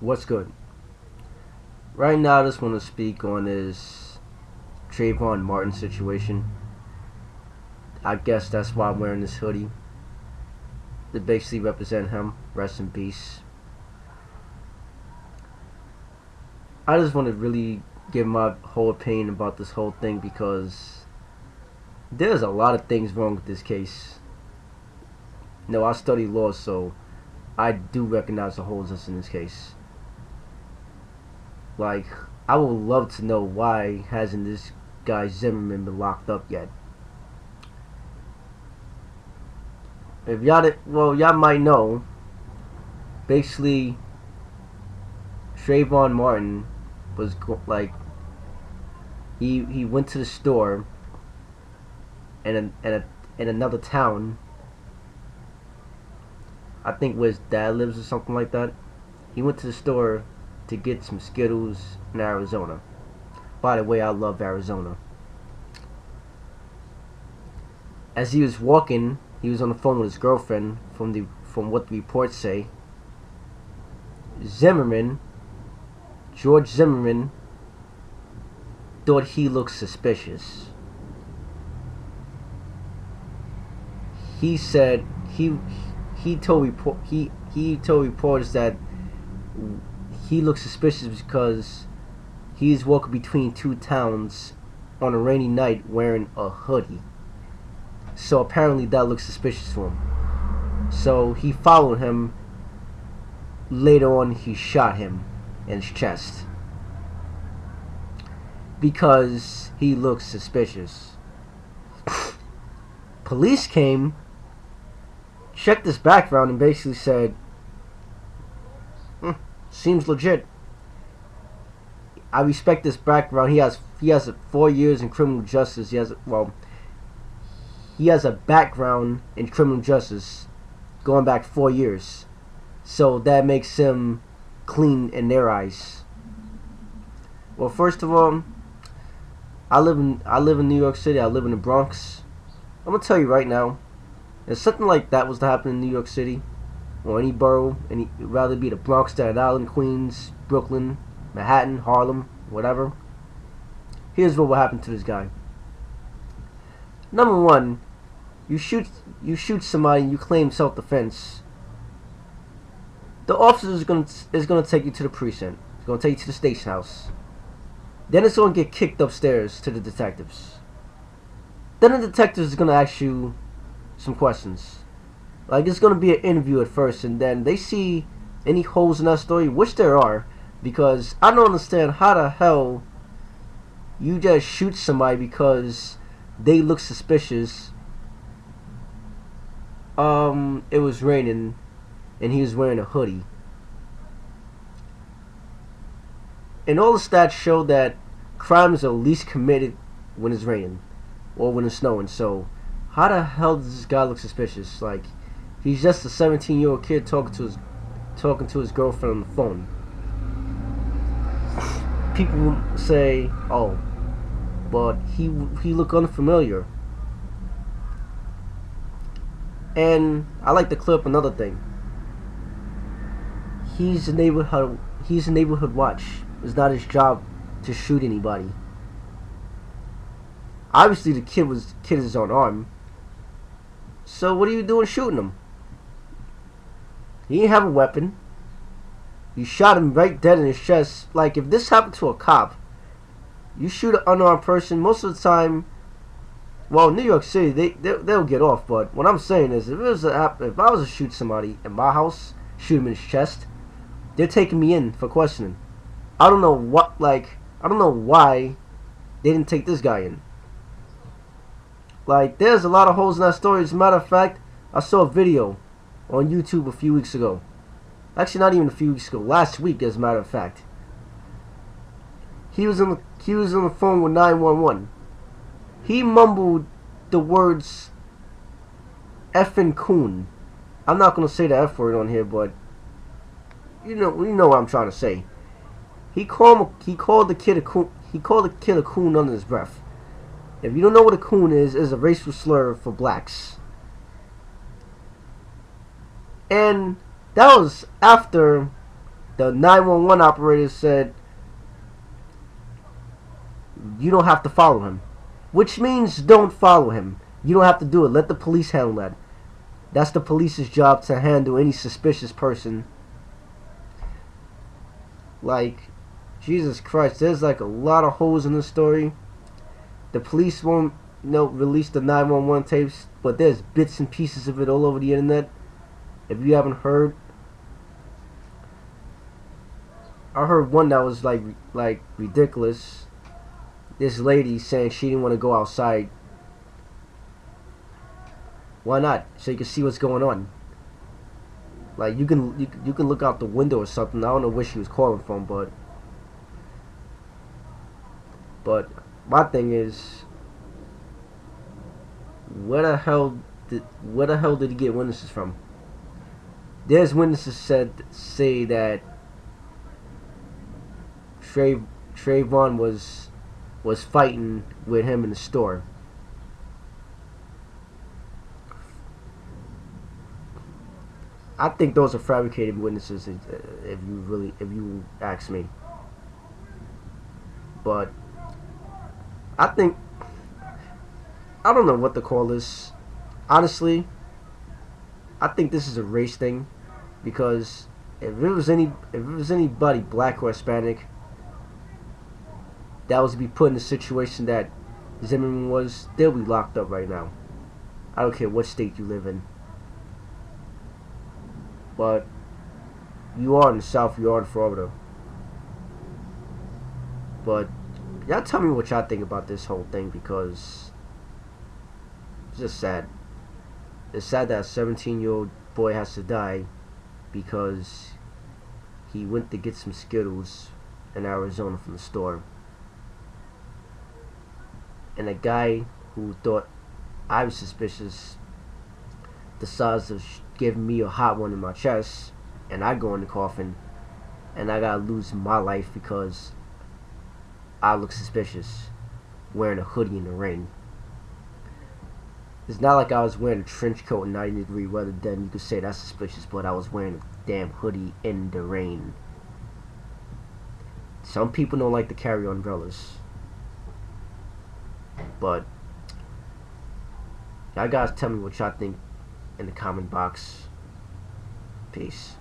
What's good? Right now, I just want to speak on this Trayvon Martin situation. I guess that's why I'm wearing this hoodie. To basically represent him. Rest in peace. I just want to really give my whole opinion about this whole thing because there's a lot of things wrong with this case. No, I study law, so I do recognize the holes that's in this case. Like, I would love to know why hasn't this guy Zimmermann been locked up yet. If y'all might know, basically, Trayvon Martin was he went to the store in another town. I think where his dad lives or something like that. He went to the store to get some Skittles in Arizona. By the way, I love Arizona. As he was walking, he was on the phone with his girlfriend. From what the reports say, George Zimmermann, thought he looked suspicious. He said he told reporters that he looked suspicious because he's walking between two towns on a rainy night wearing a hoodie. So apparently that looked suspicious to him. So he followed him. Later on, he shot him in his chest because he looked suspicious. Police came, checked his background, and basically said, seems legit. I respect this background. He has 4 years in criminal justice. He has a background in criminal justice going back 4 years. So that makes him clean in their eyes. Well, first of all, I live in New York City. I live in the Bronx. I'm gonna tell you right now, if something like that was to happen in New York City or any borough, rather be the Bronx, Staten Island, Queens, Brooklyn, Manhattan, Harlem, whatever, here's what will happen to this guy. Number one, you shoot somebody and you claim self-defense. The officer is gonna take you to the precinct. It's gonna take you to the station house. Then it's gonna get kicked upstairs to the detectives. Then the detectives are gonna ask you some questions. Like, it's gonna be an interview at first, and then they see any holes in that story, which there are, because I don't understand how the hell you just shoot somebody because they look suspicious. It was raining and he was wearing a hoodie. And all the stats show that crimes are least committed when it's raining or when it's snowing. So how the hell does this guy look suspicious? Like, he's just a 17-year-old kid talking to his girlfriend on the phone. People say, "Oh, but he looked unfamiliar." And I like to clear up another thing. He's a neighborhood watch. It's not his job to shoot anybody. Obviously, the kid is unarmed. So what are you doing shooting him? He didn't have a weapon. You shot him right dead in his chest. Like, if this happened to a cop, you shoot an unarmed person, most of the time, well, in New York City, they'll get off. But what I'm saying is, if I was to shoot somebody in my house, shoot him in his chest, they're taking me in for questioning. I don't know why they didn't take this guy in. Like, there's a lot of holes in that story. As a matter of fact, I saw a video on YouTube a few weeks ago. Actually, not even a few weeks ago. Last week, as a matter of fact. He was on the phone with 911. He mumbled the words "effing coon." I'm not gonna say the F word on here, but you know what I'm trying to say. He called the kid a coon. He called the kid a coon under his breath. If you don't know what a coon is a racial slur for blacks. And that was after The 911 operator said, you don't have to follow him. Which means don't follow him. You don't have to do it. Let the police handle that. That's the police's job, to handle any suspicious person. Like, Jesus Christ, there's like a lot of holes in the story. The police won't, release the 911 tapes, but there's bits and pieces of it all over the internet. If you haven't heard, I heard one that was like ridiculous. This lady saying she didn't want to go outside. Why not? So you can see what's going on. Like, you can look out the window or something. I don't know where she was calling from, but my thing is, where the hell did he get witnesses from? There's witnesses say that Trayvon was fighting with him in the store. I think those are fabricated witnesses, if you ask me. But I don't know what to call this. Honestly, I think this is a race thing, because if it was anybody black or Hispanic that was to be put in the situation that Zimmermann was, they'll be locked up right now. I don't care what state you live in. But you are in the South, you are in Florida. But y'all tell me what y'all think about this whole thing, because it's just sad. It's sad that a 17-year-old boy has to die because he went to get some Skittles in Arizona from the store. And a guy who thought I was suspicious decides to give me a hot one in my chest, and I go in the coffin, and I gotta lose my life because I look suspicious wearing a hoodie in the rain. It's not like I was wearing a trench coat in 90-degree weather, then you could say that's suspicious, but I was wearing a damn hoodie in the rain. Some people don't like to carry umbrellas, but y'all guys tell me what y'all think in the comment box. Peace.